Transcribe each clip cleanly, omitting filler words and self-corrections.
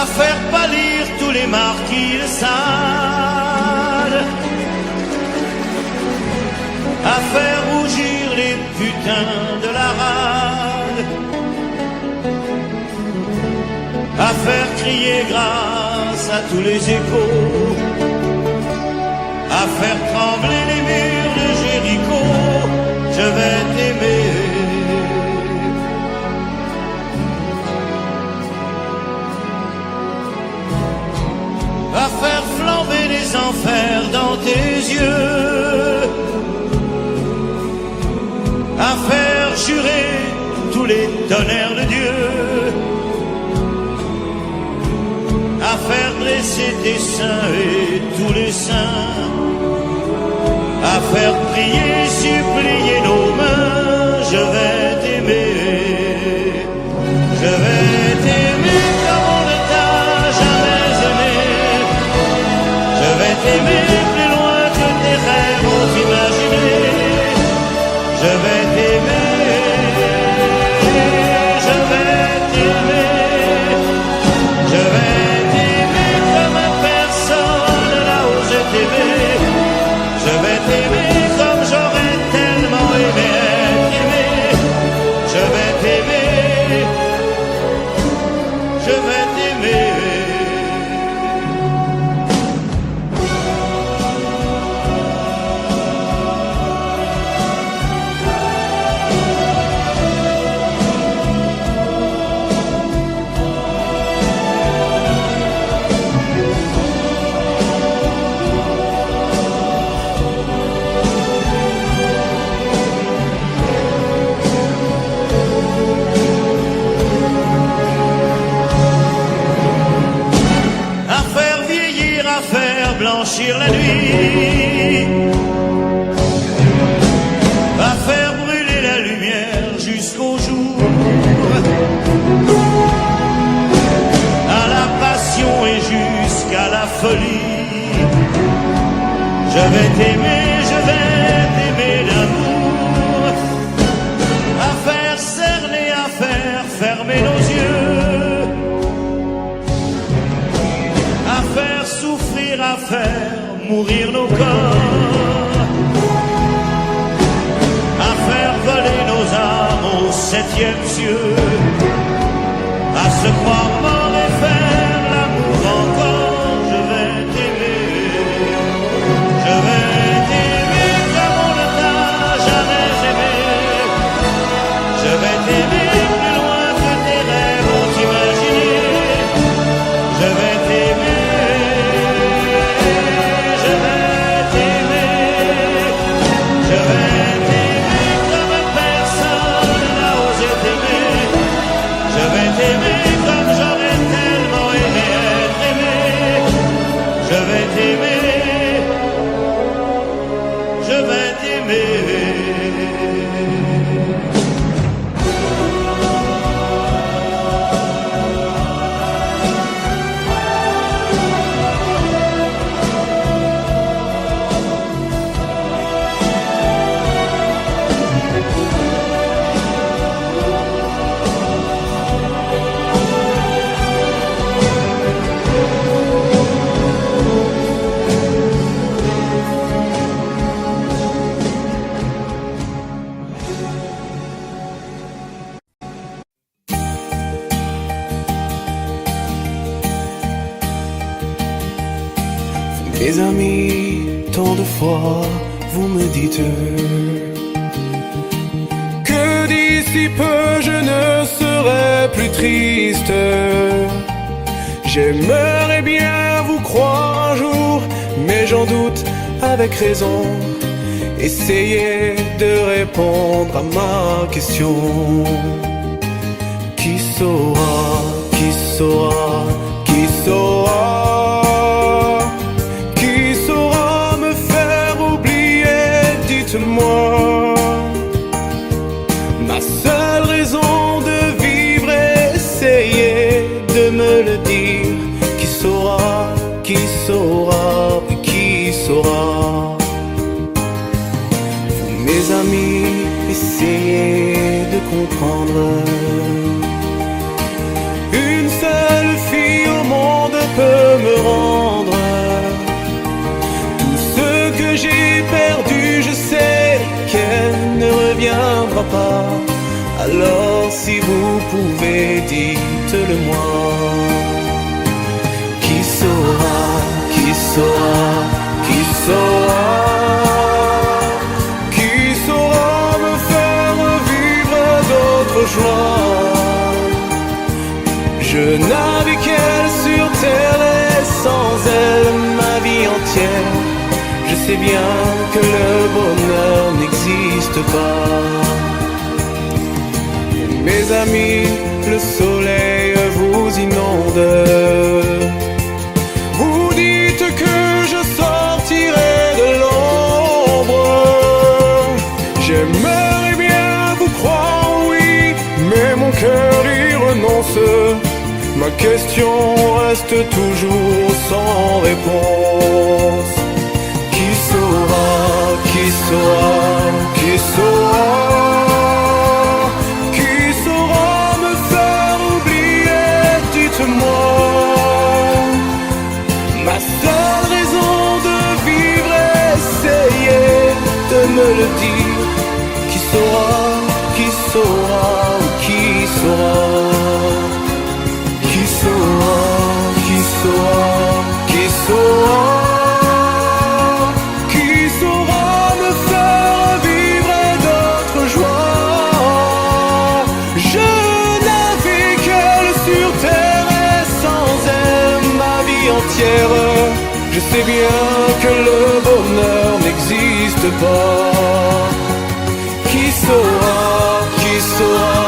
à faire pâlir tous les marquis de Sade, à faire rougir les putains de la rade, à faire crier grâce à tous les échos, à faire trembler les murs de Jéricho. Je vais t'aimer. À faire flamber les enfers dans tes yeux, à faire jurer tous les tonnerres de Dieu, à faire dresser tes seins et tous les saints, à faire prier, supplier nos mains. Je vais t'aimer, je vais t'aimer comme on ne t'a jamais aimé. Je vais t'aimer plus loin que tes rêves ont imaginé. Je vais t'aimer, je vais t'aimer, je vais t'aimer comme personne n'a osé t'aimer. Je vais t'aimer comme j'aurais tellement aimé être aimé. Je vais t'aimer, je vais t'aimer. Blanchir la nuit, à faire brûler la lumière jusqu'au jour, à la passion et jusqu'à la folie. Je vais t'aimer, je vais t'aimer d'amour, à faire cerner, à faire fermer nos yeux, à faire souffrir, à faire mourir nos corps, à faire voler nos âmes au septième cieux, à se croire mort et faire l'amour encore. Je vais t'aimer, je vais t'aimer comme on ne t'a jamais aimé. Je vais t'aimer plus loin que tes rêves ont imaginé. Je vais t'aimer, je vais t'aimer comme personne n'a osé t'aimer. Je vais t'aimer comme j'aurais tellement aimé être aimé. Je vais t'aimer, je vais t'aimer. Mes amis, tant de fois vous me dites que d'ici peu je ne serai plus triste. J'aimerais bien vous croire un jour, mais j'en doute avec raison. Essayez de répondre à ma question. Qui saura, qui saura, qui saura? Moi, ma seule raison de vivre, essayez de me le dire. Qui saura, qui saura, qui saura? Vous, mes amis, essayez de comprendre. Une seule fille au peux me rendre. Tout ce que j'ai perdu, je sais qu'elle ne reviendra pas. Alors si vous pouvez, dites-le moi. Qui saura, qui saura, qui saura, qui saura me faire vivre d'autres joies. Je n'avais qu'elle sur terre et sans elle ma vie entière. Je sais bien que le bonheur n'existe pas. Mes amis, le soleil vous inonde. Vous dites que je sortirai de l'ombre. J'aimerais bien vous croire, oui, mais mon cœur y renonce. Ma question reste toujours sans réponse. Qui saura, qui saura, qui saura, qui saura me faire oublier, dites-moi. Ma seule raison de vivre, essayez de me le dire. Qui saura, qui saura, qui saura, qui saura, qui saura, qui saura, qui saura me faire vivre d'autres joies. Je n'avais qu'elle sur terre et sans elle ma vie entière. Je sais bien que le bonheur n'existe pas. Qui saura, qui saura,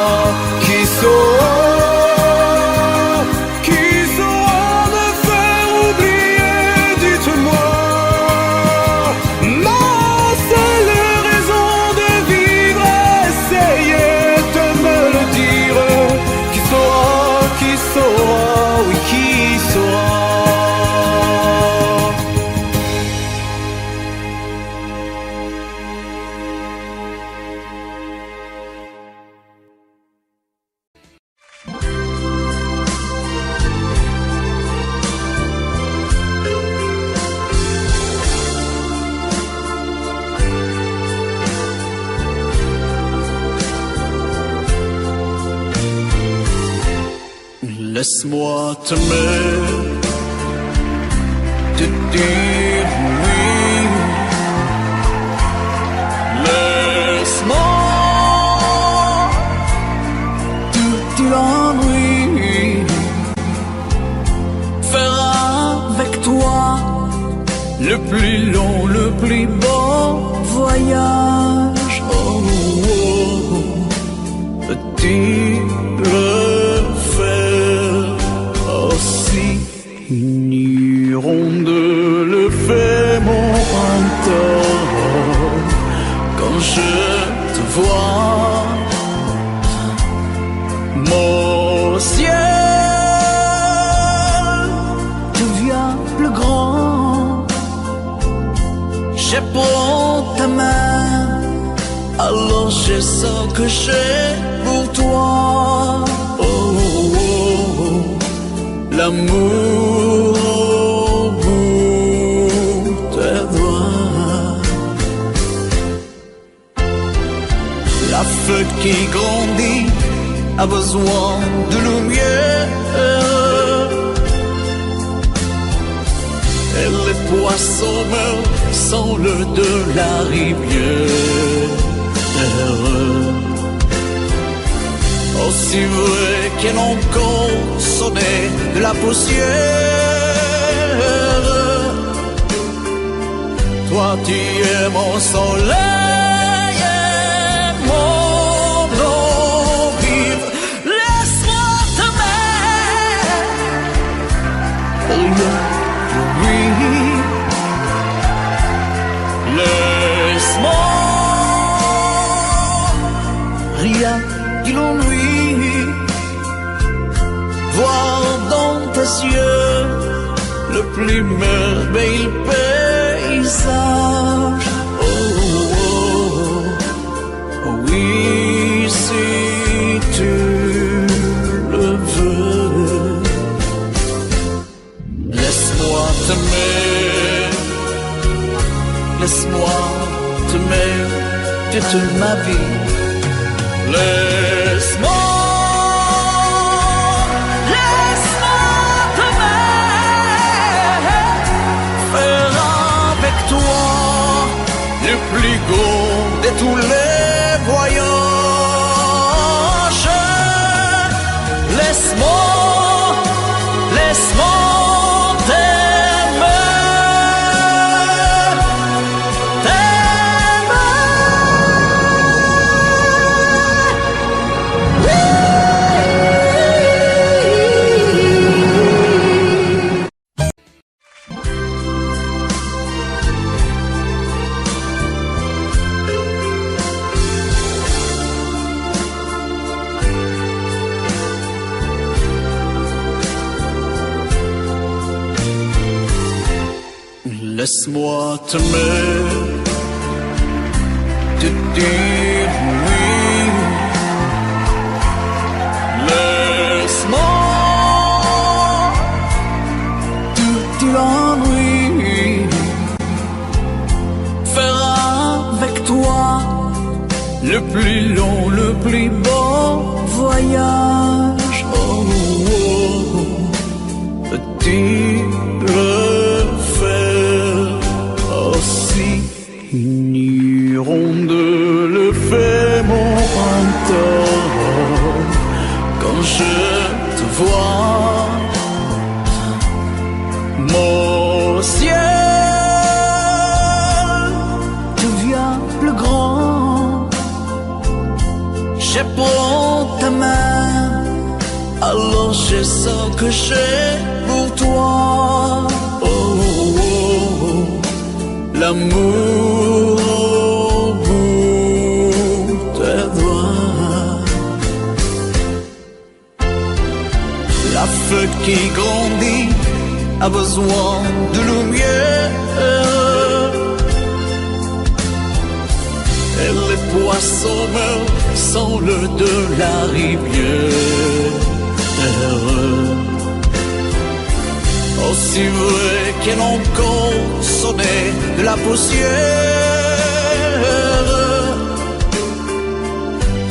qui saura, qui saura me faire oublier, dites-moi. Ma seule raison de vivre, essayez de me le dire. Qui saura, oui, qui saura. Laisse-moi t'aimer, te dire oui. Laisse-moi tout l'ennui. Faire avec toi le plus long, le plus beau voyage. Oh, oh, petit hirondelle fait mon printemps. Quand je te vois, mon ciel devient plus grand. Je prends ta main, alors je sens que j'ai pour toi. Oh, oh, oh. L'amour au bout des doigts. La feuille qui grandit a besoin de lumière. Et les poissons meurent sans l'eau de la rivière. Aussi vrai qu'elle encore sonné de la poussière. Toi tu es mon soleil et mon eau vive. Laisse-moi t'aimer. Oui, laisse-moi. Rien qui l'ennuie. Voir dans tes yeux le plus merveilleux paysage. Oh, oh, oh, oui, si tu le veux. de toute ma vie. Laisse-moi faire avec toi le plus beau de tous les voyages. Laisse-moi laisse-moi t'aimer, te dire oui. Laisse-moi tout l'ennui, faire avec toi le plus long, le plus beau voyage. Oh, oh, oh. Petit une ronde fait mon printemps. Quand je te vois, mon ciel devient plus grand. Je prends ta main, alors je sens que j'ai pour toi. L'amour au bout des doigts. La feuille qui grandit a besoin de lumière. Et les poissons meurent sans l'eau de la rivière. Aussi vrai qu'elle encore sonnait de la poussière.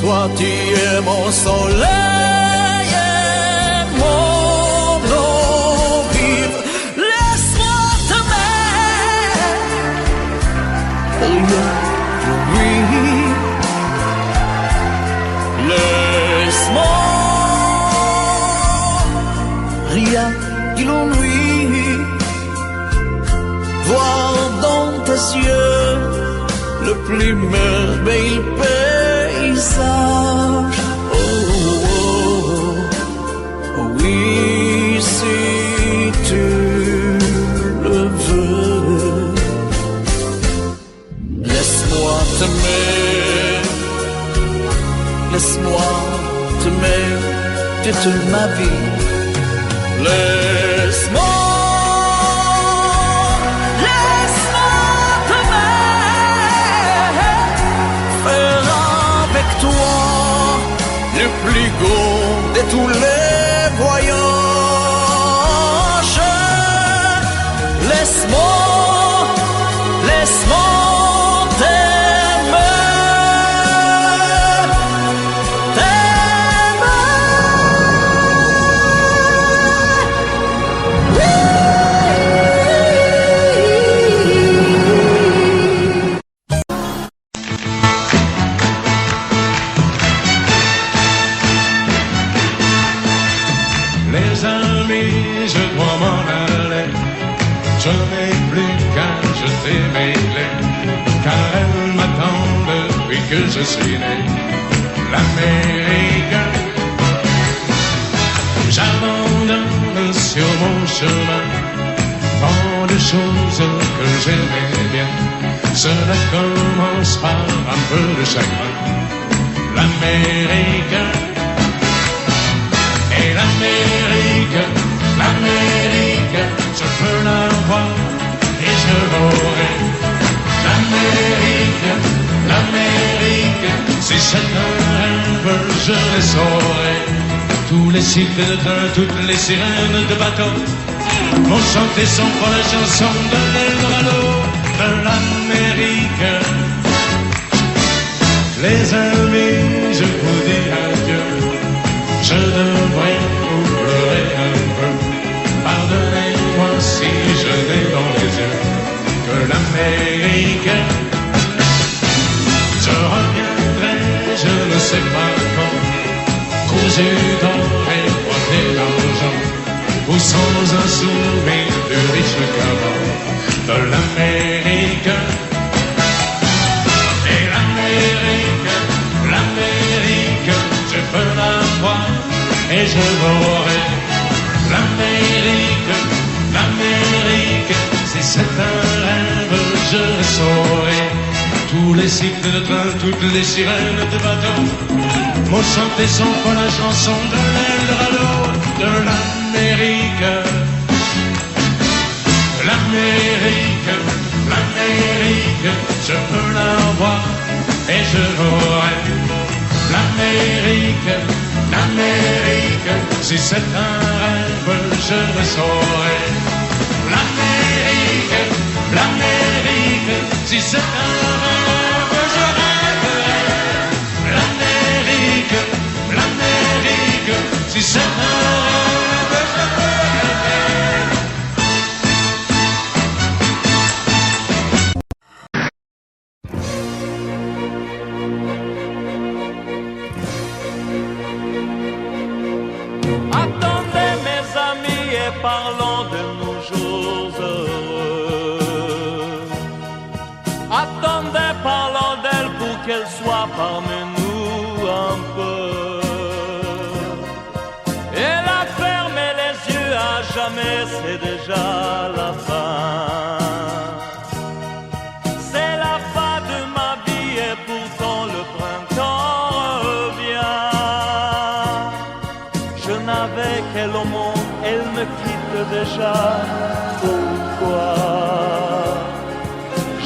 Toi tu es mon soleil et mon eau vive. Laisse-moi t'aimer, oui. Laisse-moi rien que l'ennui, voir dans tes yeux le plus merveilleux paysage. Oh, oh, oh, oui, si tu le veux. Laisse-moi t'aimer, laisse-moi t'aimer de toute ma vie. Laisse-moi faire avec toi le plus beau de tous les voyages. Laisse-moi je dois m'en aller. Je n'ai plus qu'à jeter mes clés, car elles m'attendent depuis que je suis né. L'Amérique, j'abandonne sur mon chemin tant de choses que j'aimais bien. Cela commence par un peu de chagrin. L'Amérique, et l'Amérique, l'Amérique, je peux la voir et je l'aurai. L'Amérique, l'Amérique, si c'est un rêve, je le saurai. Tous les cycles de train, toutes les sirènes de bateau vont chanter son pour la chanson de l'Eldorado de l'Amérique. Les amis, je vous dis adieu. Je devrais vous pleurer un peu. Pardonnez-moi si je n'ai dans les yeux que l'Amérique. Je reviendrai, je ne sais pas quand, cousu d'or et porté d'argent, ou sans un souvenir du riche caban de l'Amérique. Et l'Amérique, l'Amérique, je peux la voir et je l'aurai. L'Amérique, l'Amérique, si c'est un rêve, je le saurai. Tous les cycles de train, toutes les sirènes de bateau m'ont chanté son fois la chanson de l'Eldorado de l'Amérique. L'Amérique, l'Amérique, je peux la voir et je l'aurai. L'Amérique, l'Amérique, si c'est un rêve, je le saurai. L'Amérique, l'Amérique, si c'est un rêve, je rêverai. L'Amérique, l'Amérique, si c'est un rêve, je rêverai. Attendez mes amis et parlons de nos jours heureux. Attendez, parlons d'elle pour qu'elle soit parmi nous un peu. Elle a fermé les yeux à jamais, c'est déjà la fin. C'est la fin de ma vie et pourtant le printemps revient. Je n'avais qu'elle au monde, elle me quitte déjà. Pourquoi?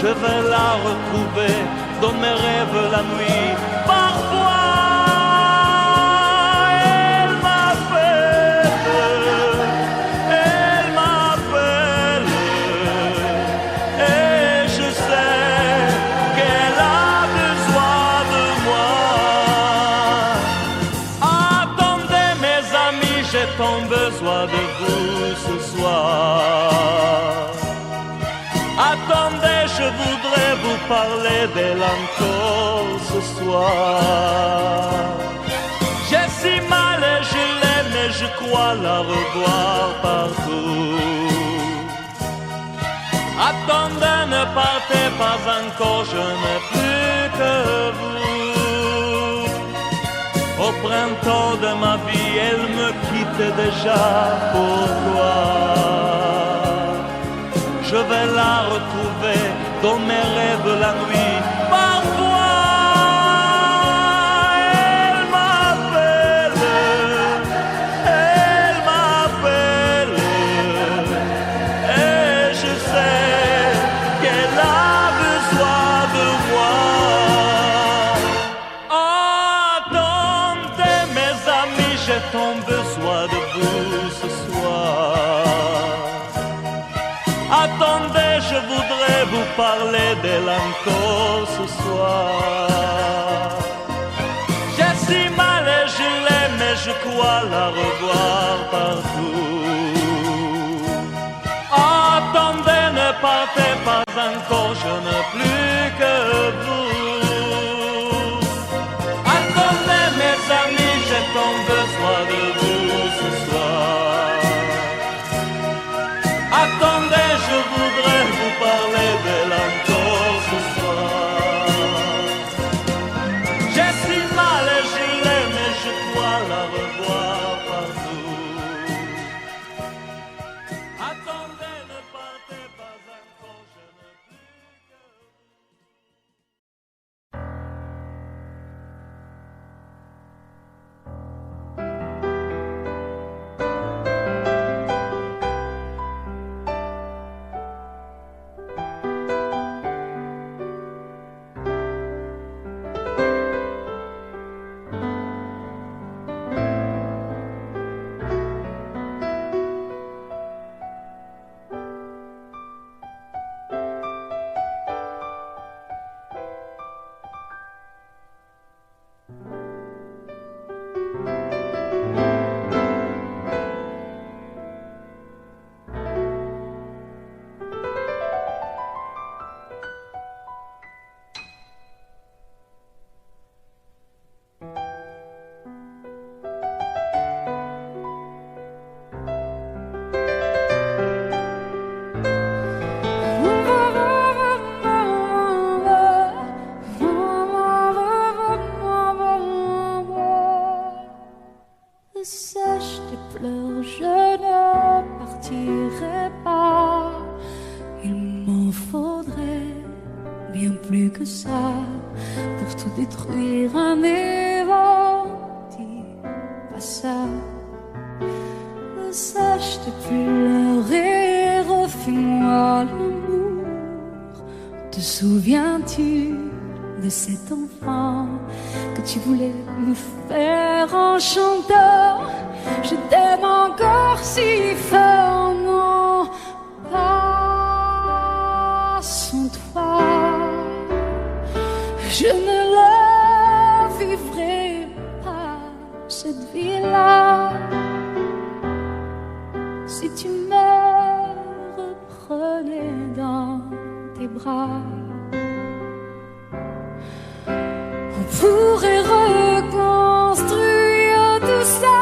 Je vais la retrouver dans mes rêves la nuit. Parfois, elle m'appelle, et je sais qu'elle a besoin de moi. Attendez mes amis, j'ai tant besoin de vous ce soir. Attendez, je voudrais vous parler d'elle encore ce soir. J'ai si mal et je l'aime et je crois la revoir partout. Attendez, ne partez pas encore, je n'ai plus que vous. Au printemps de ma vie, elle me quitte déjà. Pourquoi? Je vais la retrouver dans mes rêves la nuit. Parfois, elle m'appelle, et je sais qu'elle a besoin de moi. Attendez mes amis, j'ai tant besoin de vous ce soir. Attendez, je voudrais vous parler d'elle encore ce soir. J'ai si mal et je l'aime et je crois la revoir partout. Attendez, ne partez pas encore, je n'ai plus que vous. Attendez mes amis, j'ai tant besoin de vous ce soir. Attendez, je voudrais vous parler d'elle encore ce soir. J'ai si mal et je l'aime et je crois la revoir partout. Attendez, ne partez pas encore, je ne tout détruire à néant. Dis pas ça, sache de pleurer, refais-moi l'amour. Te souviens-tu de cet enfant que tu voulais me faire en chantant? Je t'aime encore si fort, non, pas sans toi. Je ne la vivrai pas, cette vie-là, si tu me reprenais dans tes bras. On pourrait reconstruire tout ça.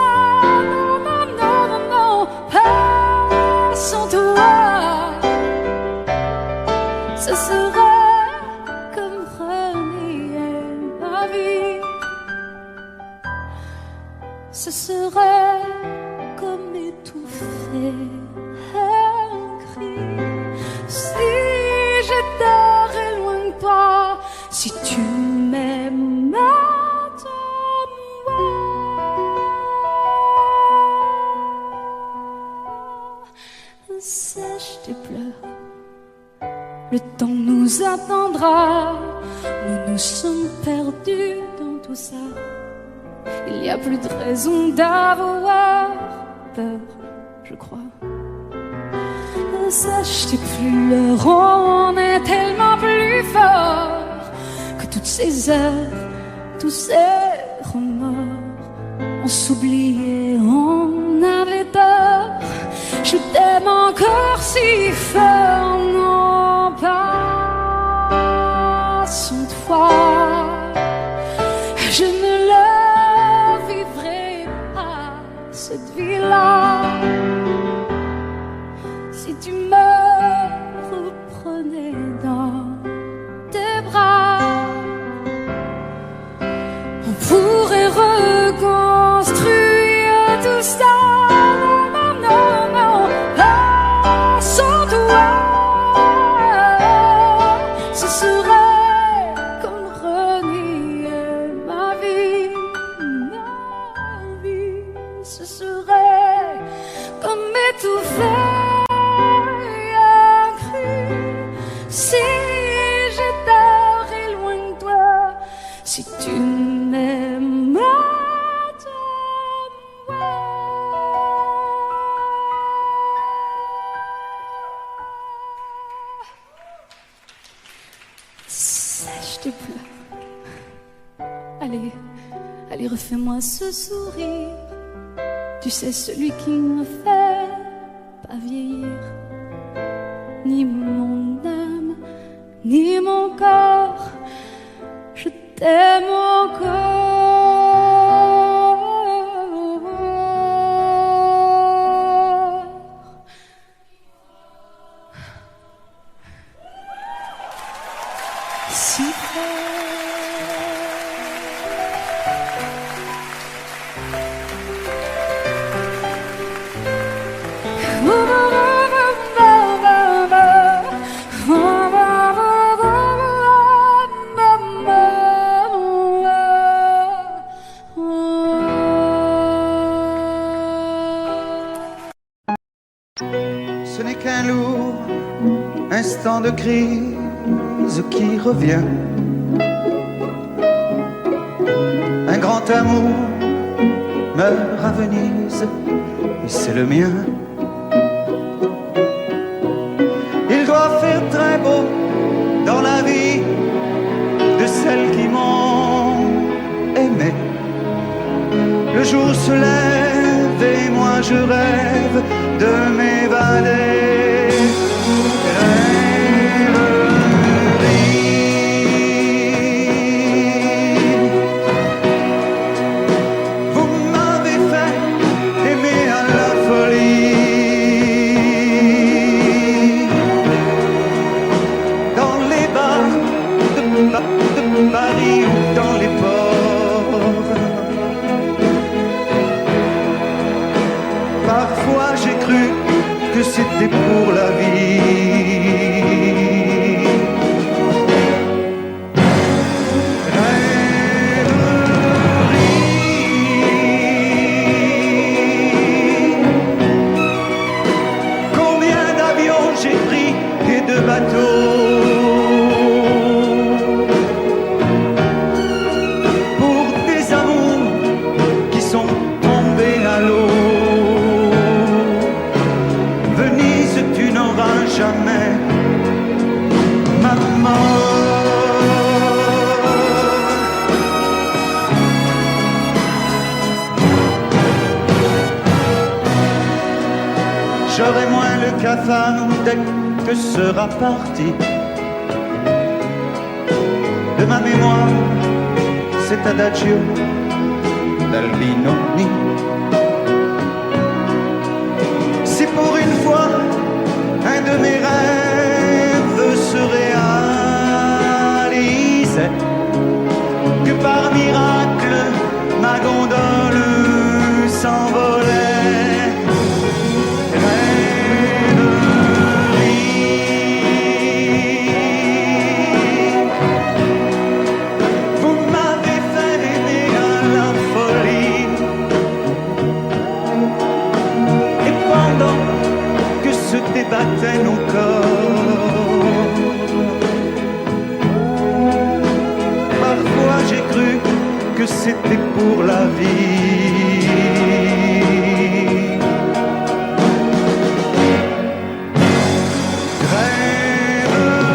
Non, non, non, non, non, pas sans toi. Ce serait comme renier ma vie. Ce serait comme étouffer un cri. Si j'étais loin de toi, si tu m'aimes, attends-moi. Sèche tes pleurs, le temps nous attendra. Nous nous sommes perdus dans tout ça. Il n'y a plus de raison d'avoir peur, je crois. Sache tes pleurs, on est tellement plus fort que toutes ces heures, tous ces remords. On s'oubliait, on avait tort. Je t'aime encore si fort, non, pas sans toi. Je ne la vivrai pas, cette vie-là, si tu me reprenais dans tes bras. On pourrait reconstruire tout ça. Non, non, non, pas sans toi. Ce serait comme renier ma vie. Ce serait comme étouffer un cri. Si j'étais loin de toi, si tu m'aimes, attends-moi. Sèche tes pleurs. Allez, allez, refais-moi ce sourire. Tu sais, celui qui me fait pas vieillir. Ni mon âme, ni mon corps, je t'aime encore. Si fort. Ce n'est qu'un lourd instant de crise qui revient. Un grand amour meurt à Venise et c'est le mien. Il doit faire très beau dans la vie de celles qui m'ont aimé. Le jour se lève et moi je rêve de m'évader. Vous m'avez fait aimer à la folie. Dans les bars de Paris ou dans les ports. Parfois j'ai cru que c'était pour cafard dès que sera parti de ma mémoire cet adagio d'Albinoni. Si pour une fois un de mes rêves se réalisait, que par miracle ma gondole s'envolait, rêverie. Vous m'avez fait aimer à la folie, et pendant que se débattaient nos corps, parfois j'ai cru que c'était pour la vie. Rêverie.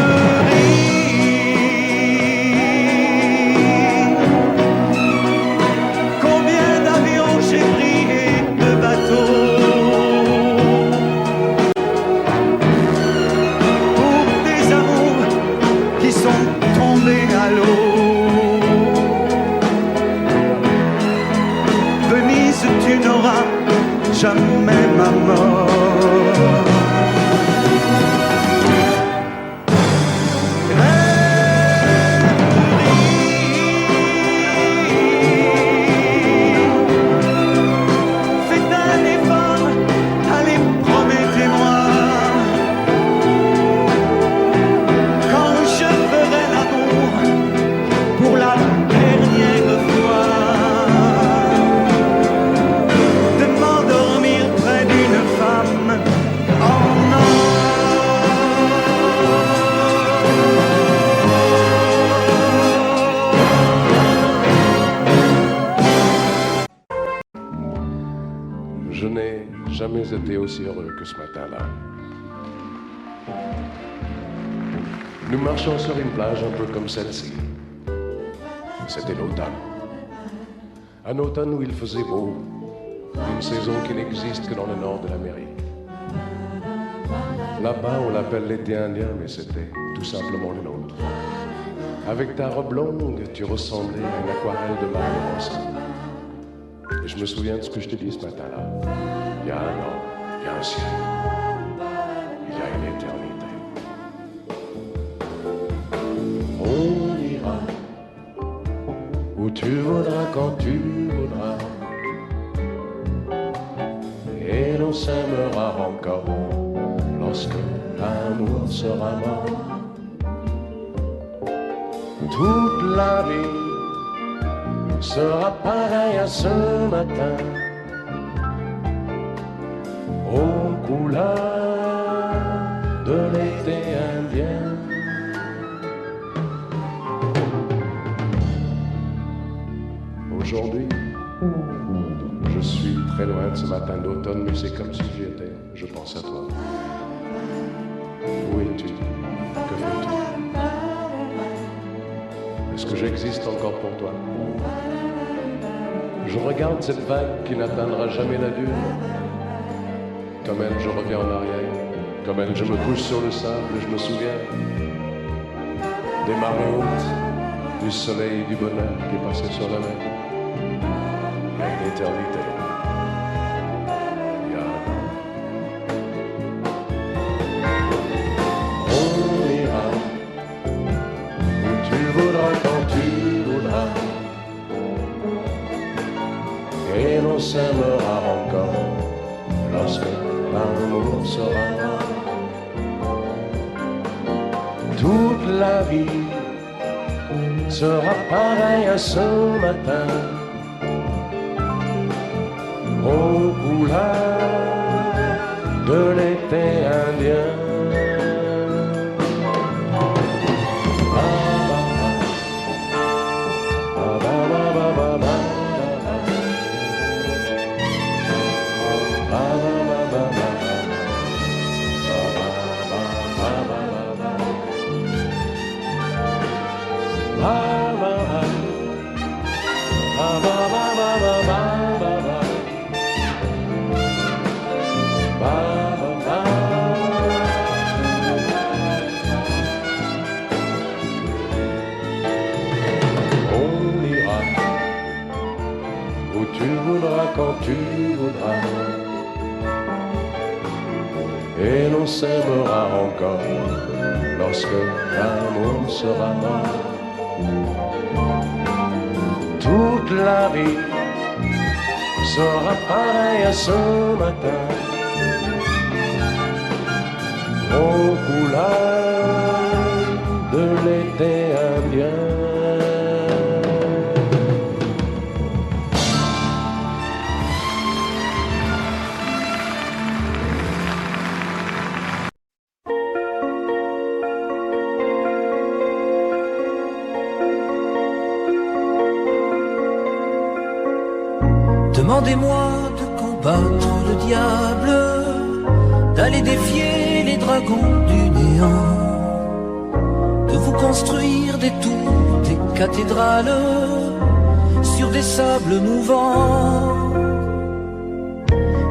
Combien d'avions j'ai pris et de bateaux pour des amours qui sont tombés à l'eau. Venise, tu n'auras jamais ma mort. Rêverie. Faites un effort, allez, promettez-moi, quand je ferai l'amour pour la dernière fois, de m'endormir près d'une femme en or. Je n'ai jamais été aussi heureux que ce matin-là. Nous marchions sur une plage un peu comme celle-ci. C'était l'automne. Un automne où il faisait beau, une saison qui n'existe que dans le nord de l'Amérique. Là-bas, on l'appelle l'été indien, mais c'était tout simplement le nôtre. Avec ta robe longue, tu ressemblais à une aquarelle de Mario Rossi. Et je me souviens de ce que je t'ai dit ce matin-là. Il y a un an, il y a un ciel, il y a une éternité. On ira où tu voudras, quand tu voudras, et l'on s'aimera encore lorsque l'amour sera mort. Toute la vie sera pareille à ce matin, aux couleurs de l'été indien. Aujourd'hui, je suis très loin de ce matin d'automne, mais c'est comme si j'y étais. Je pense à toi. Où es-tu? Que fais-tu? Est-ce que j'existe encore pour toi? Je regarde cette vague qui n'atteindra jamais la dune. Comme elle, je reviens en arrière. Comme elle, je me couche sur le sable et je me souviens des marées hautes, du soleil et du bonheur qui passaient sur la mer. Il y a une éternité. Il y a un an. On ira où tu voudras, quand tu voudras, et l'on s'aimera encore lorsque l'amour sera là. Toute la vie sera pareille à ce matin, aux couleurs de l'été indien. tu voudras. Et l'on s'aimera encore lorsque l'amour sera mort. Toute la vie sera pareille à ce matin, aux couleurs de l'été indien. Demandez-moi de combattre le diable, d'aller défier les dragons du néant, de vous construire des tours, des cathédrales sur des sables mouvants.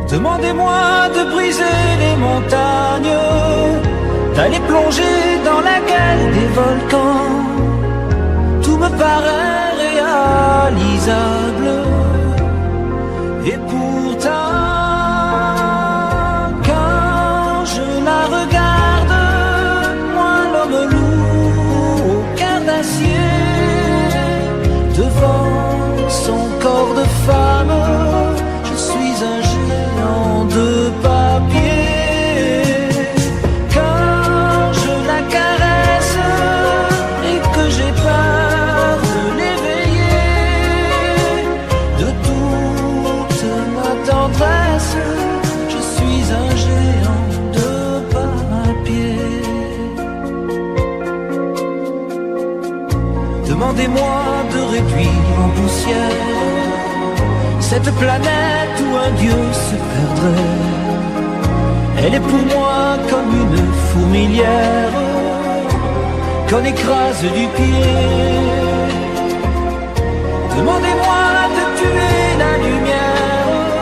Demandez-moi de briser les montagnes, d'aller plonger dans la gueule des volcans. Tout me paraît réalisable. Et pourtant, quand je la regarde, moi l'homme loup au cœur d'acier, devant son corps de femme, je suis un géant de papier. Quand je la caresse et que j'ai peur de l'éveiller, de toute ma tendresse, je suis un géant de papier. Demandez-moi de réduire en poussière cette planète où un dieu se perdrait. Elle est pour moi comme une fourmilière qu'on écrase du pied. Demandez-moi de tuer la lumière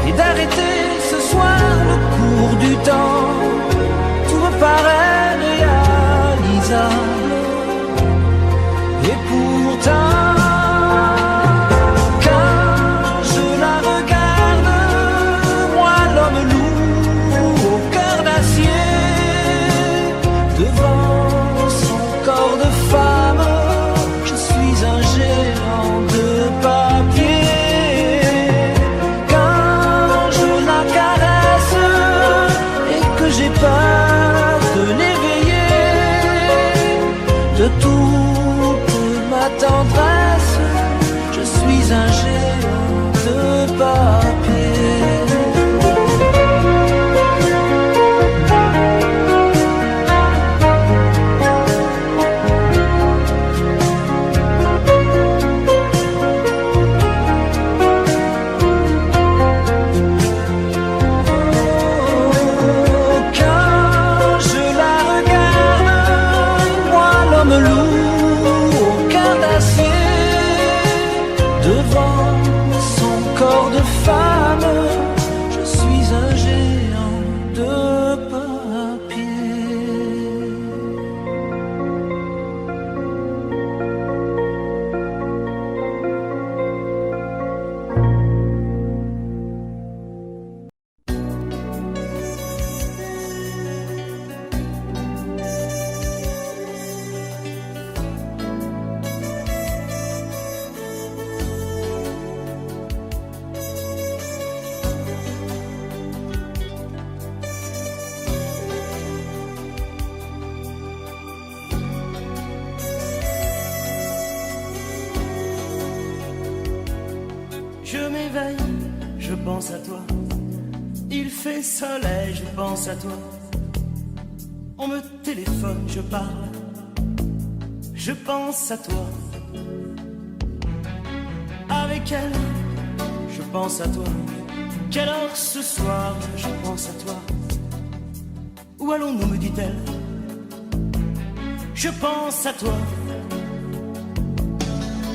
et d'arrêter ce soir le cours du temps. Tout me paraît réalisable. Et pourtant, quand je la regarde, moi l'homme loup au cœur d'acier, devant son corps de femme, je suis un géant de papier. Quand je la caresse et que j'ai peur de l'éveiller, de toute ma tendresse, je suis un géant de papier. Quand je la regarde, moi l'homme loup au cœur d'acier, devant son corps de femme, je suis un géant de papier. Je m'éveille, je pense à toi. Il fait soleil, je pense à toi. On me téléphone, je parle. Je pense à toi. Avec elle, je pense à toi. Quelle heure ce soir, je pense à toi. Où allons-nous, me dit-elle. Je pense à toi.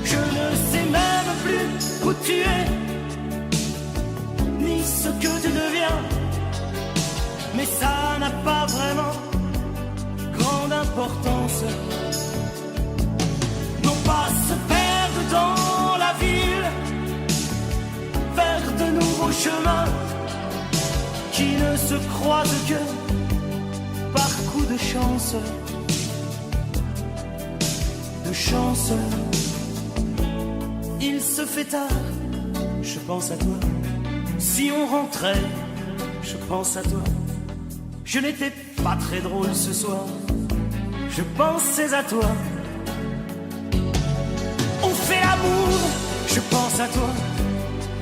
Je ne sais même plus où tu es, ni ce que tu deviens. Mais ça n'a pas vraiment grande importance. Non pas se perdre dans la ville, faire croisent que par coup de chance, de chance. Il se fait tard, je pense à toi. Si on rentrait, je pense à toi. Je n'étais pas très drôle ce soir, je pensais à toi. On fait l'amour, je pense à toi.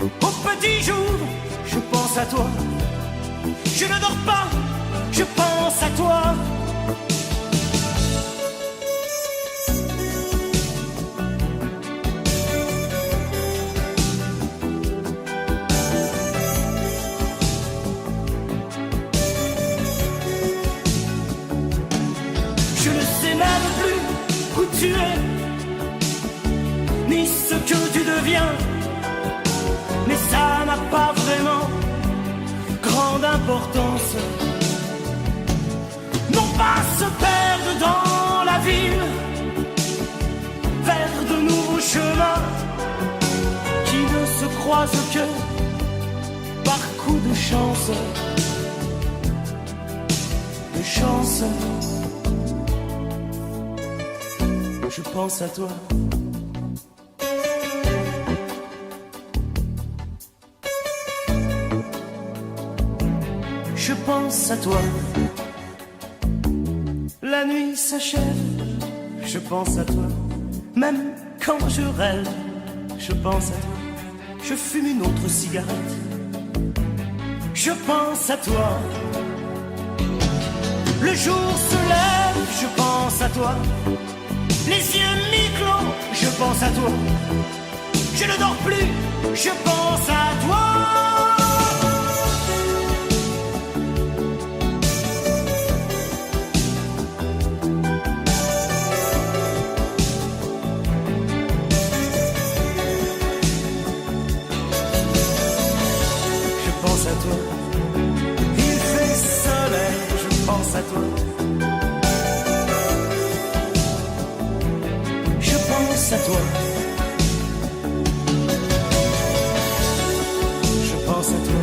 Au petit jour, je pense à toi. Je ne dors pas, je pense à toi. Je ne sais même plus où tu es, ni ce que tu deviens. Mais ça n'a pas vraiment grande importance. Non pas se perdre dans la ville, vers de nouveaux chemins qui ne se croisent que par coup de chance. De chance. Je pense à toi. Je pense à toi. La nuit s'achève, je pense à toi. Même quand je rêve, je pense à toi. Je fume une autre cigarette, je pense à toi. Le jour se lève, je pense à toi. Les yeux mi-clos, je pense à toi. Je ne dors plus, je pense à toi. Il fait soleil, je pense à toi. Je pense à toi. Je pense à toi.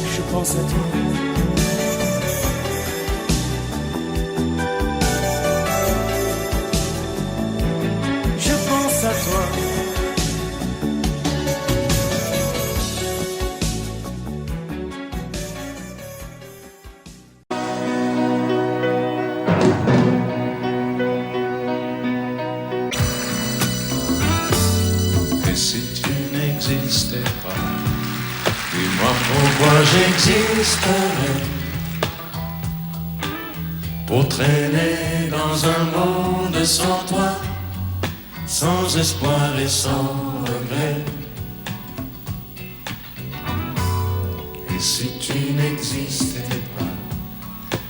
Je pense à toi. Je pense à toi. Et si tu n'existais pas, dis-moi pourquoi j'existerais. Pour traîner dans un monde sans toi, sans espoir et sans regret. Et si tu n'existais pas,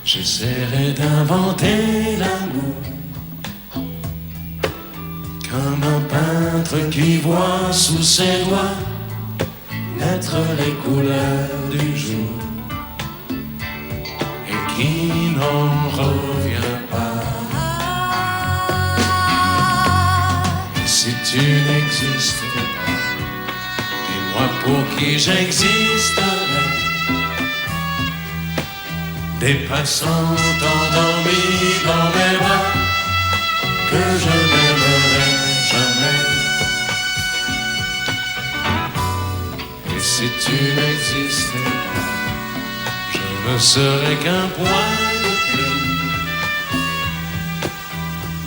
j'essaierais d'inventer l'amour. Comme un peintre qui voit sous ses doigts naître les couleurs du jour et qui n'en revient pas. Et si tu n'existais pas, dis-moi pour qui j'existerais. Des passants endormis dans mes bras que je n'aimerais jamais. Et si tu n'existais pas, je ne serais qu'un point de plus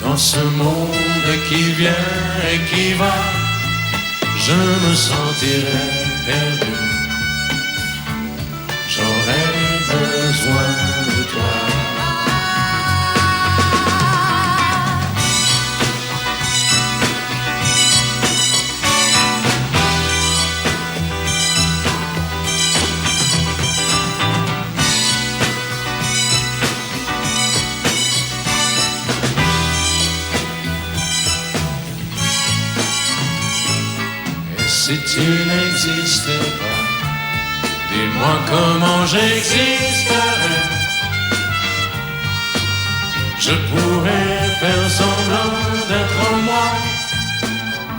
dans ce monde qui vient et qui va. Je me sentirais perdu. J'aurais besoin de toi. Si tu n'existais pas, dis-moi comment j'existerais. Je pourrais faire semblant d'être moi,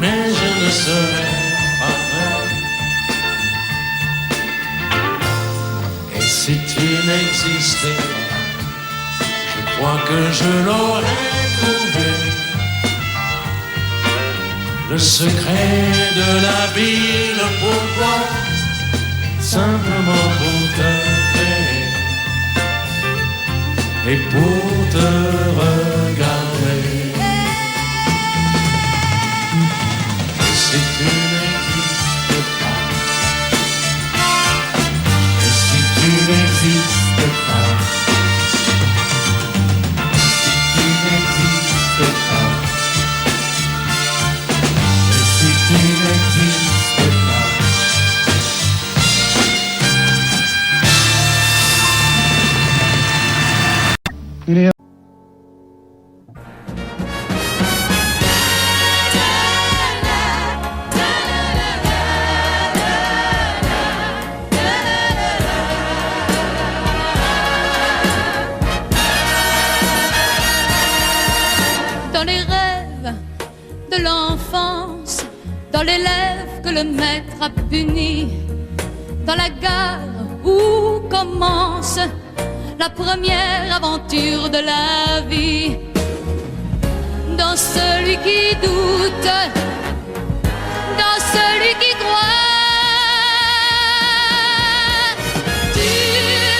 mais je ne serai pas vrai. Et si tu n'existais pas, je crois que je l'aurais trouvé. Le secret de la vie, le pourquoi, simplement pour t'aimer et pour te regarder. Et si tu n'existes pas, et si tu n'existes pas, si tu n'existes pas, et si tu n'existes pas. Il est dans les rêves de l'enfance, dans l'élève que le maître a puni, dans la gare où commence la première aventure de la vie, dans celui qui doute, dans celui qui croit. Tu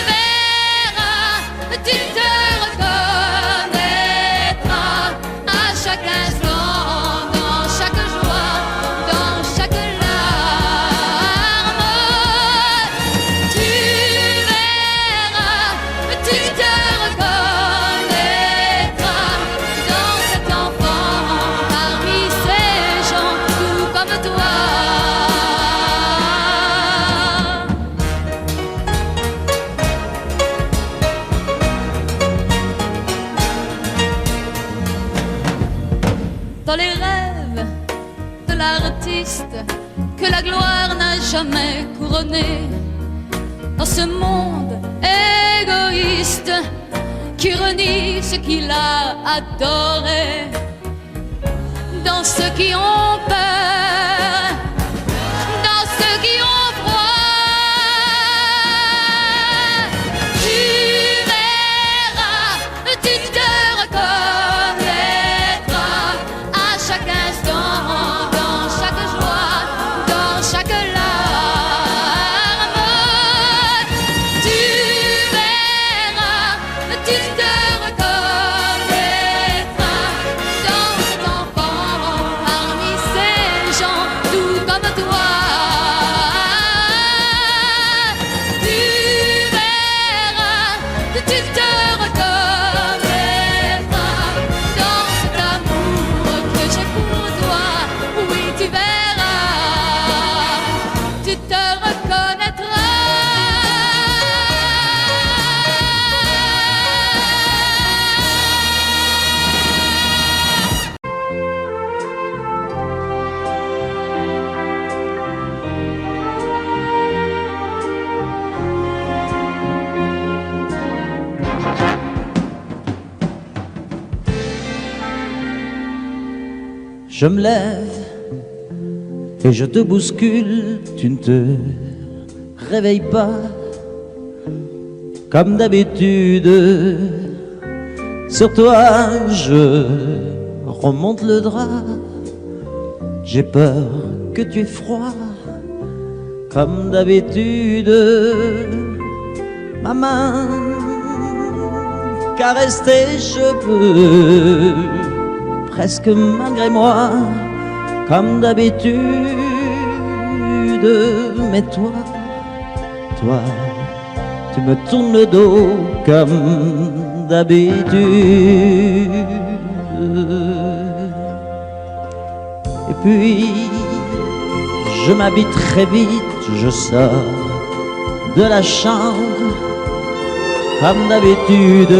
verras, tu te reconnaîtras à chaque instant, dans chaque joie, dans chaque larme. Tu verras, tu te reconnaîtras dans cet enfant, parmi ces gens tout comme toi. Dans les rêves de l'artiste que la gloire n'a jamais couronné, dans ce monde égoïste qui renie ce qu'il a adoré, dans ceux qui ont peur, dans ceux qui ont froid. Tu verras, tu te reconnaîtras à chaque instant, dans chaque joie, dans chaque larme. Tu verras, tu te reconnaîtras dans cet enfant, parmi ces gens tout comme toi. Tu verras, tu te reconnaîtras dans cet amour que j'ai pour toi. Oui, tu verras, tu te reconnaîtras. Je me lève et je te bouscule, tu ne te réveilles pas comme d'habitude. Sur toi je remonte le drap, j'ai peur que tu aies froid comme d'habitude. Ma main caresse tes cheveux, presque malgré moi, comme d'habitude. Mais toi, tu me tournes le dos comme d'habitude. Et puis, je m'habille très vite, je sors de la chambre comme d'habitude.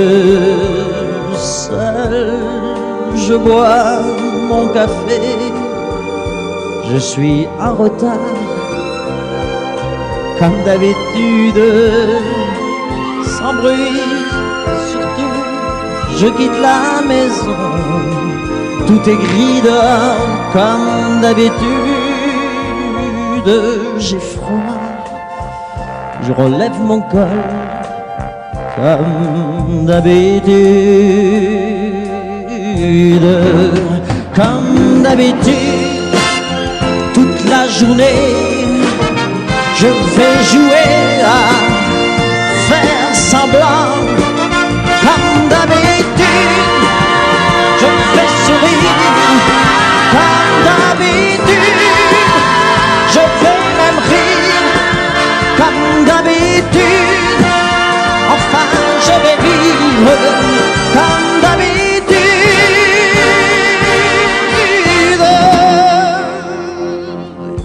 Seul, je bois mon café, je suis en retard, comme d'habitude, sans bruit, surtout je quitte la maison. Tout est gris dehors comme d'habitude. J'ai froid, je relève mon col comme d'habitude. Comme d'habitude, toute la journée, je vais jouer à faire semblant. Comme d'habitude, je fais sourire. Comme d'habitude, je vais même rire. Comme d'habitude, enfin je vais vivre. Comme d'habitude.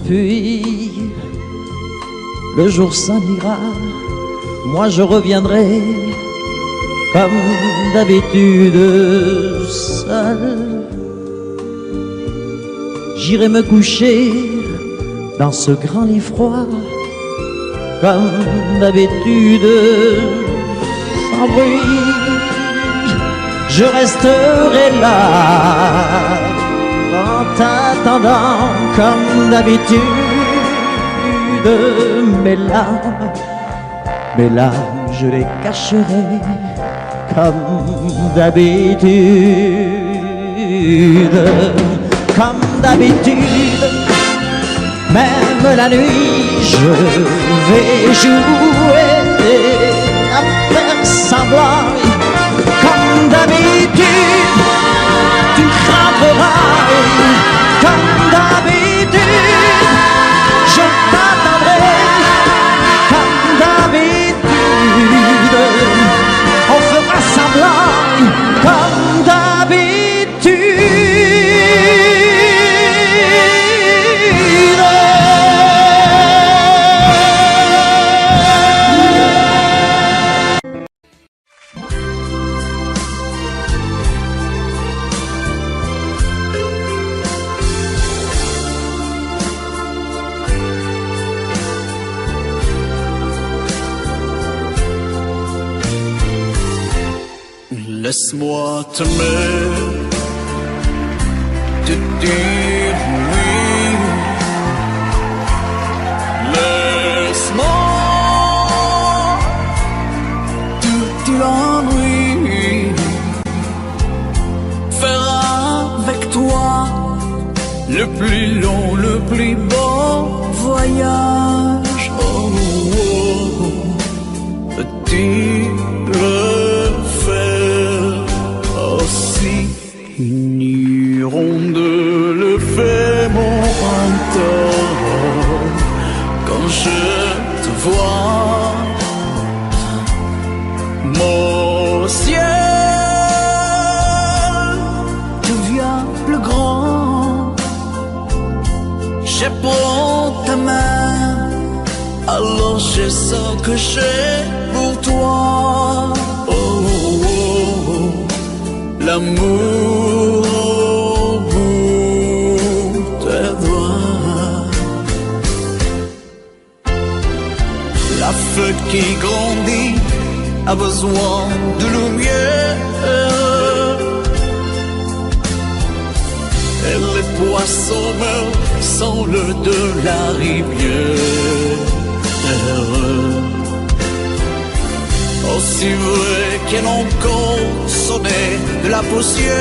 Puis le jour s'en ira, moi je reviendrai comme d'habitude seul. J'irai me coucher dans ce grand lit froid comme d'habitude sans bruit. Je resterai là en t'attendant comme d'habitude. Mes larmes, je les cacherai comme d'habitude. Comme d'habitude, même la nuit, je vais jouer à faire semblant. Comme d'habitude, tu craperas. Comme d'habitude, je t'attendrai. Comme d'habitude, on fera semblant. Comme d'habitude. Laisse-moi t'aimer, te dire oui. Laisse-moi tout l'ennui. Faire avec toi le plus long, le plus beau voyage. Oh, oh, petit. Une hirondelle fait mon printemps quand je te vois. Mon ciel devient plus grand. Je prends ta main, alors je sens que j'ai pour toi. L'amour au bout des doigts. La feuille qui grandit a besoin de lumière. Et les poissons meurent sans l'eau de la rivière. Aussi vrai qu'elle encore sonné de la poussière.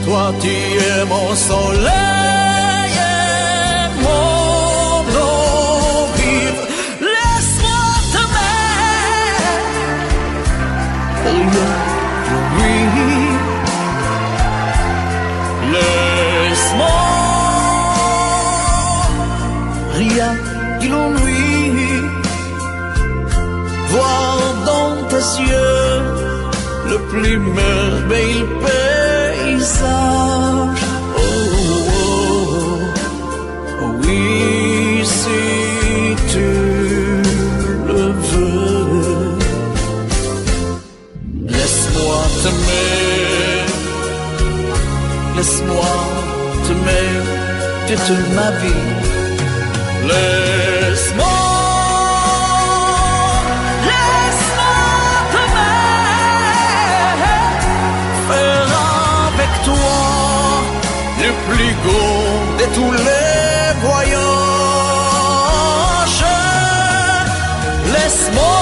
Toi tu es mon soleil et mon eau vive. Laisse-moi t'aimer. Oui, laisse-moi. Rien qui l'ennuie. Voir dans tes yeux le plus merveilleux paysage. Oh, oh, oh, oui, si tu le veux. Laisse-moi t'aimer, laisse-moi t'aimer toute ma vie. Laisse-moi, laisse-moi. Hugo et tous les voyages. Laisse-moi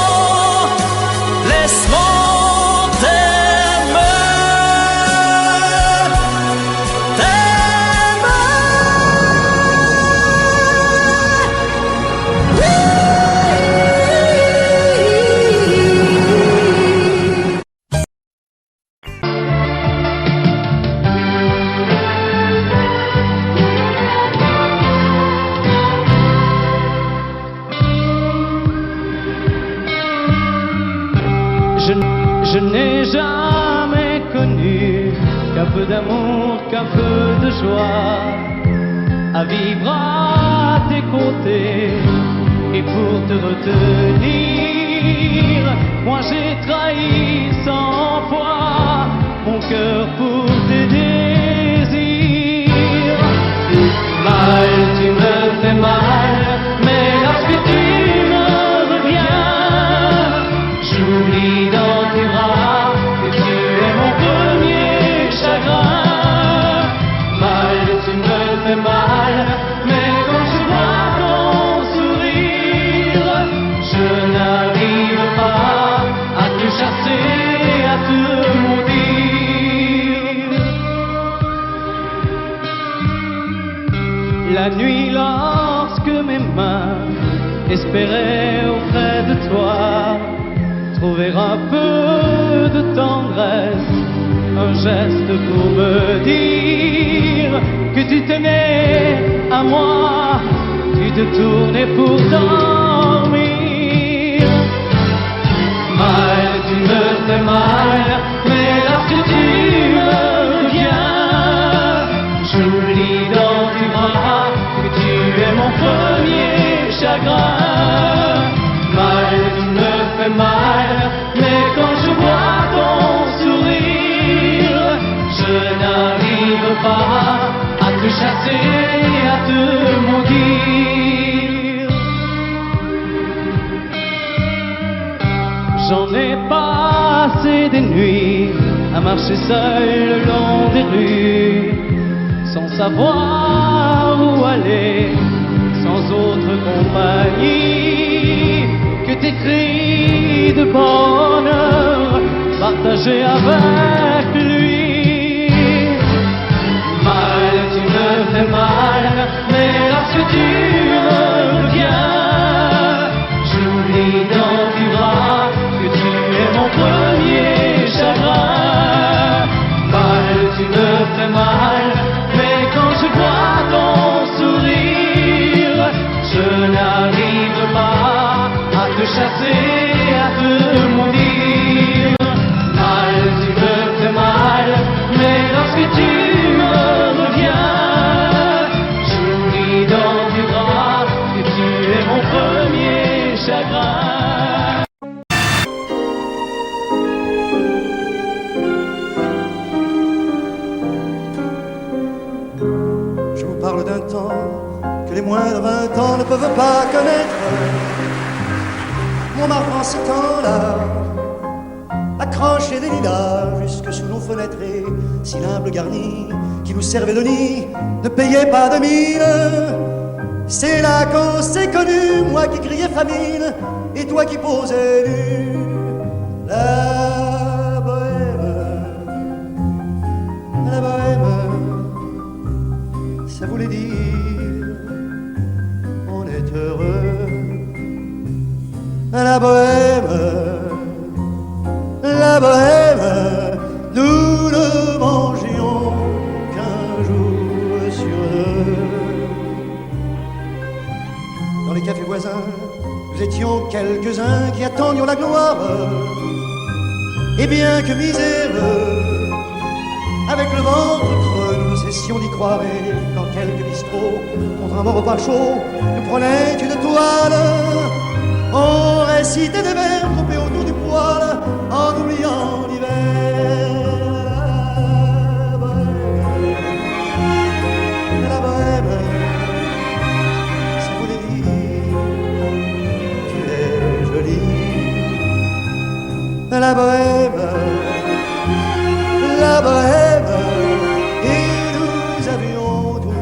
Je n'ai jamais connu qu'un peu d'amour, qu'un peu de joie, à vivre à tes côtés et pour te retenir. Moi j'ai trahi 100 fois mon cœur pour tes désirs. Mal, tu me fais mal, mais lorsque tu me reviens, j'oublie dans tes bras que tu es mon premier chagrin. Mal, tu me fais mal, mais quand je vois ton sourire, je n'arrive pas à te chasser, à te maudire. La nuit, lorsque mes mains espéraient auprès de toi trouver un peu de tendresse, un geste pour me dire que tu tenais à moi, tu te tournais pour dormir. Mal, tu me fais mal, mais lorsque tu me reviens, j'oublie dans tes bras que tu es mon premier chagrin. Mal, tu me fais mal, mais quand je vois ton sourire, je n'arrive pas à te chasser, à te maudire. J'en ai passé des nuits à marcher seul le long des rues, sans savoir où aller, sans autre compagnie que tes cris de bonheur partagés avec lui. Mal, tu me fais mal, mais lorsque tu me reviens, j'oublie dans tes bras que tu es mon premier chagrin. Mal, tu me fais mal, mais quand je vois ton sourire, je n'arrive pas à te chasser, à te maudire. Mal, tu me fais mal, mais lorsque tu me reviens, j'oublie dans tes bras que tu es mon premier chagrin. Je vous parle d'un temps que les moins de 20 ans ne peuvent pas connaître. Montmartre en ce temps-là, accroché des lilas jusque sous nos fenêtres, et si l'humble garni qui nous servait de nid ne payait pas de mine. C'est là qu'on s'est connus, moi qui criais famine et toi qui posais nu. La bohème, ça voulait dire on est heureux. La bohème, nous ne mangions qu'un jour sur deux. Dans les cafés voisins, nous étions quelques-uns qui attendions la gloire. Et bien que miséreux, avec le ventre creux, nous cessions d'y croire. Et dans quelques bistrots, contre un bon repas chaud, nous prenaient une toile. On récitait des vers groupés autour du poêle, en oubliant l'hiver. La bohème, ça voulait dire tu es jolie. La bohème, et nous avions tout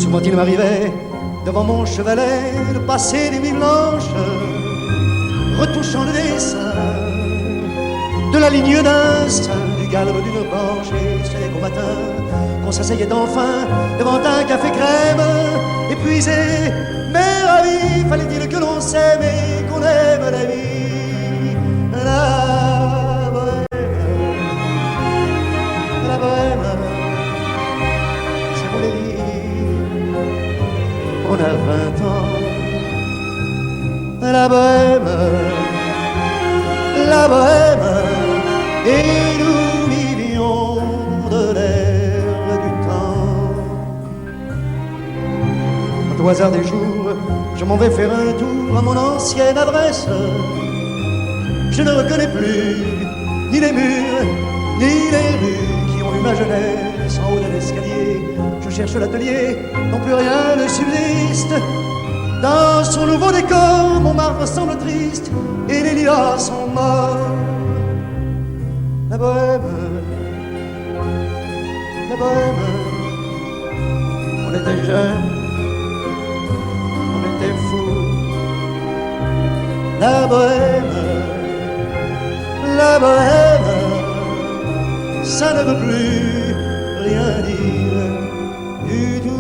Souvent il m'arrivait devant mon chevalet de passer des nuits blanches, retouchant le dessin de la ligne d'un sein, du galbe d'une branche. Et c'est qu'au matin qu'on s'asseyait enfin devant un café crème, épuisé mais ravi. Fallait-il que l'on s'aime et qu'on aime la vie, la bohème, la bohème, c'est mon délire. On a 20 ans, la bohème, la bohème, et nous vivions de l'air du temps. Au hasard des jours, je m'en vais faire un tour à mon ancienne adresse. Je ne reconnais plus ni les murs, ni les rues qui ont vu ma jeunesse en haut de l'escalier. Je cherche l'atelier, non plus rien ne subsiste. Dans son nouveau décor, mon marbre semble triste et les lilas sont morts. La bohème, la bohème, on était jeunes, on était fous. La bohème, ça ne veut plus rien dire du tout.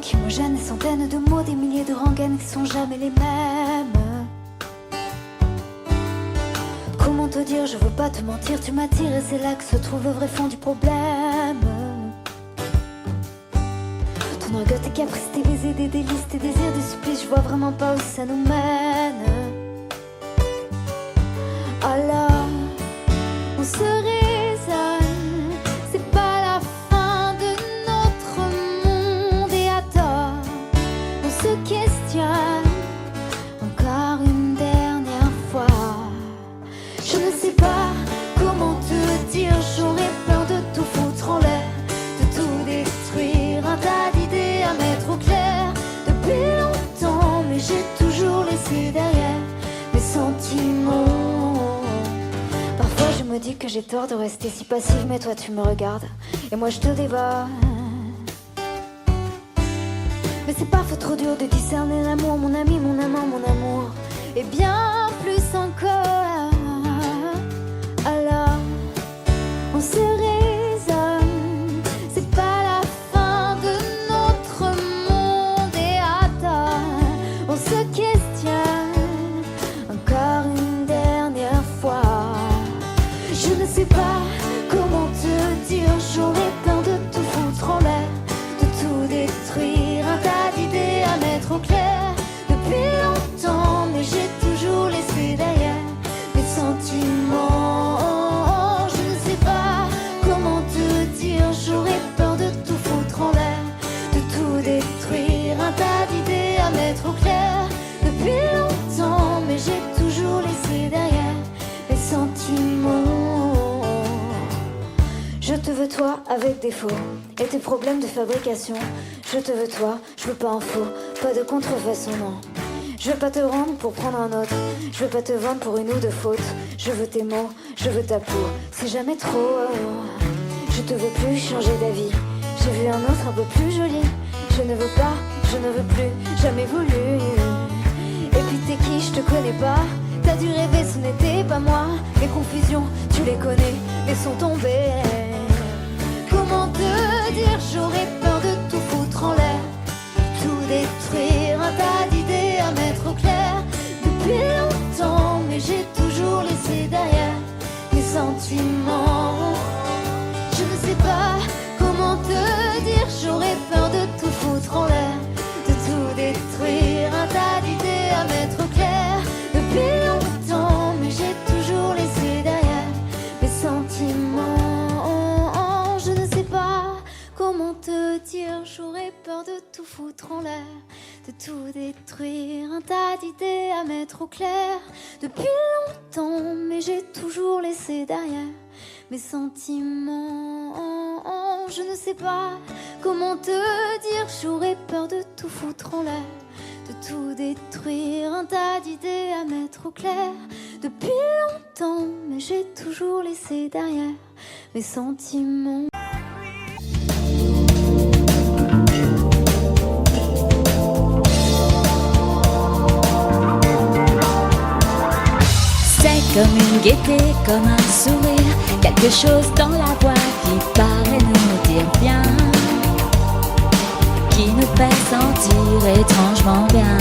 Qui me gênent, des centaines de mots, des milliers de rengaines qui sont jamais les mêmes. Comment te dire, je veux pas te mentir, tu m'attires et c'est là que se trouve le vrai fond du problème. Ton orgueil, tes caprices, tes baisers, des délices, tes désirs, des supplices, je vois vraiment pas où ça nous mène. Alors, on se raisonne, c'est pas la fin de notre monde et à tort, on se questionne encore une dernière fois. Je ne sais pas comment te dire, j'aurais peur de tout foutre en l'air, de tout détruire, un tas d'idées à mettre au clair depuis longtemps, mais j'ai toujours laissé derrière mes sentiments. Parfois je me dis que j'ai tort de rester si passive, mais toi tu me regardes et moi je te dévore. Mais c'est parfois trop dur de discerner l'amour, mon ami, mon amant, mon amour, et bien plus encore. Alors, on se raisonne, c'est pas la fin de notre monde et attends, on se questionne encore une dernière fois. Je ne sais pas comment te dire, j'aurais peur de tout foutre en l'air, de tout détruire, un tas d'idées à mettre au clair depuis longtemps, mais j'ai toujours laissé derrière mes sentiments. Je ne sais pas comment te dire, j'aurais peur de tout foutre en l'air, de tout détruire, un tas d'idées à mettre au clair depuis longtemps, mais j'ai toujours laissé derrière mes sentiments. Je te veux toi avec défaut et tes problèmes de fabrication. Je te veux toi, je veux pas en faux, pas de contrefaçon, non. Je veux pas te rendre pour prendre un autre, je veux pas te vendre pour une ou deux fautes. Je veux tes mots, je veux ta peau, c'est jamais trop. Je te veux plus changer d'avis, j'ai vu un autre un peu plus joli. Je ne veux pas, je ne veux plus, jamais voulu. Et puis t'es qui, je te connais pas. T'as dû rêver, ce n'était pas moi. Les confusions, tu les connais, laissons tomber. Comment te dire, j'aurais peur de tout foutre en l'air, tout détruire, un tas d'idées à mettre au clair depuis longtemps, mais j'ai toujours laissé derrière mes sentiments. Je ne sais pas comment te dire, j'aurais peur de tout foutre en l'air, de tout détruire, un tas d'idées à mettre au clair depuis longtemps, mais j'ai toujours laissé derrière mes sentiments. Je ne sais pas comment te dire, j'aurais peur de tout foutre en l'air, de tout détruire, un tas d'idées à mettre au clair depuis longtemps, mais j'ai toujours laissé derrière mes sentiments. je ne sais pas comment te dire. J'aurais peur de tout foutre en l'air, de tout détruire, un tas d'idées à mettre au clair. Depuis longtemps, mais j'ai toujours laissé derrière mes sentiments. C'est comme une gaieté, comme un sourire, quelque chose dans la voix qui paraît nous dire bien, qui nous fait sentir étrangement bien.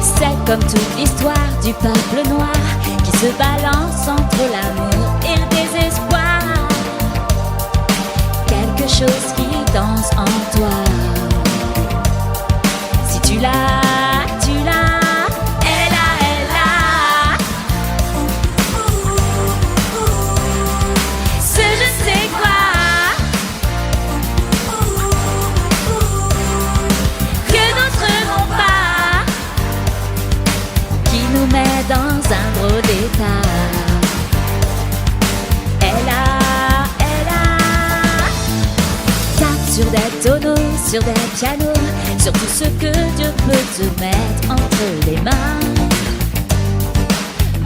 C'est comme toute l'histoire du peuple noir qui se balance entre l'amour et le désespoir. Quelque chose qui danse en toi. Si tu l'as, tu l'as, elle a, elle a. Ce je sais quoi que d'autres n'ont pas, qui nous met dans un drôle d'état. Elle a, tape sur des tonneaux, sur des pianos, sur tout ce que Dieu peut te mettre entre les mains.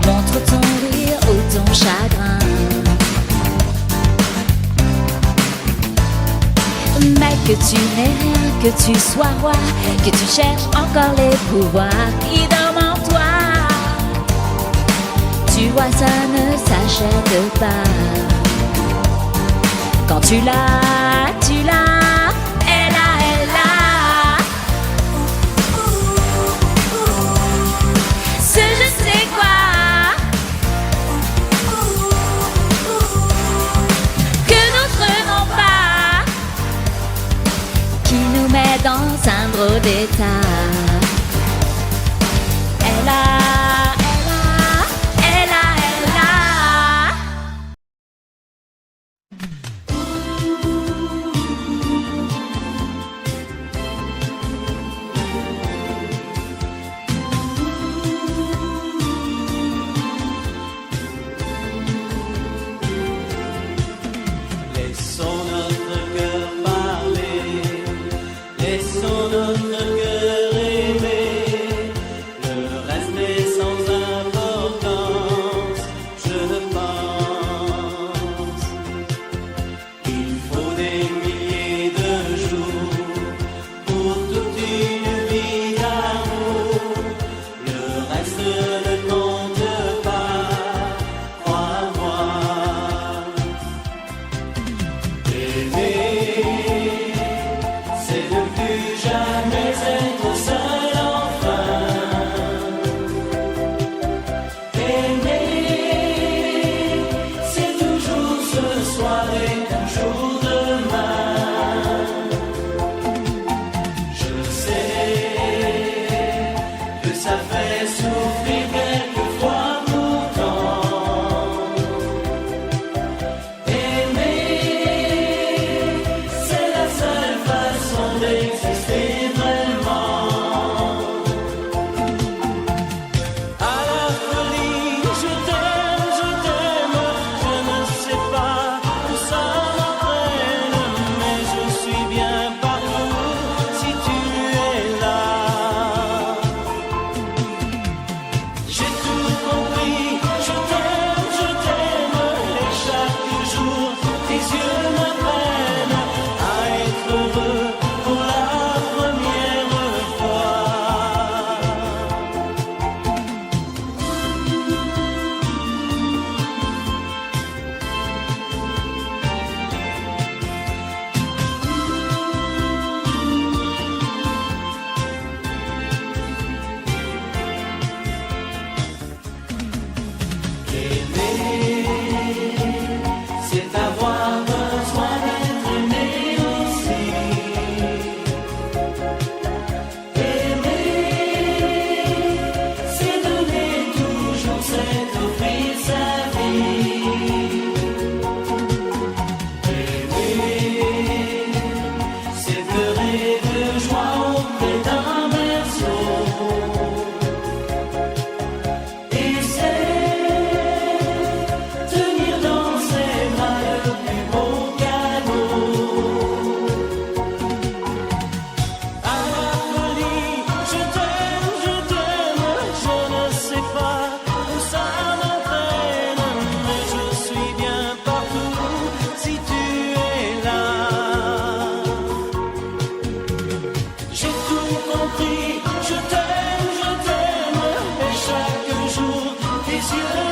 Montre ton rire ou ton chagrin, mais que tu n'aies rien, que tu sois roi, que tu cherches encore les pouvoirs qui dorment en toi. Tu vois, ça ne s'achète pas. Quand tu l'as, tu l'as, elle a, elle a. Ce je sais quoi que d'autres n'ont pas, qui nous met dans un drôle d'état. Elle a, elle a, elle a, elle a. Laissons notre cœur parler, laissons notre cœur aimer. Le reste est sans importance, je pense. Il faut des milliers de jours pour toute une vie d'amour. Le reste ne compte pas, crois-moi. Aimer, c'est ne plus jamais être seul enfin. Aimer, c'est toujours ce soir et toujours demain. Je sais que ça fait souffrir quelquefois pourtant. Aimer, c'est la seule façon d'exister vraiment. À la folie, je t'aime, je ne sais pas où ça m'entraîne, mais je suis bien partout si tu es là. J'ai yeux.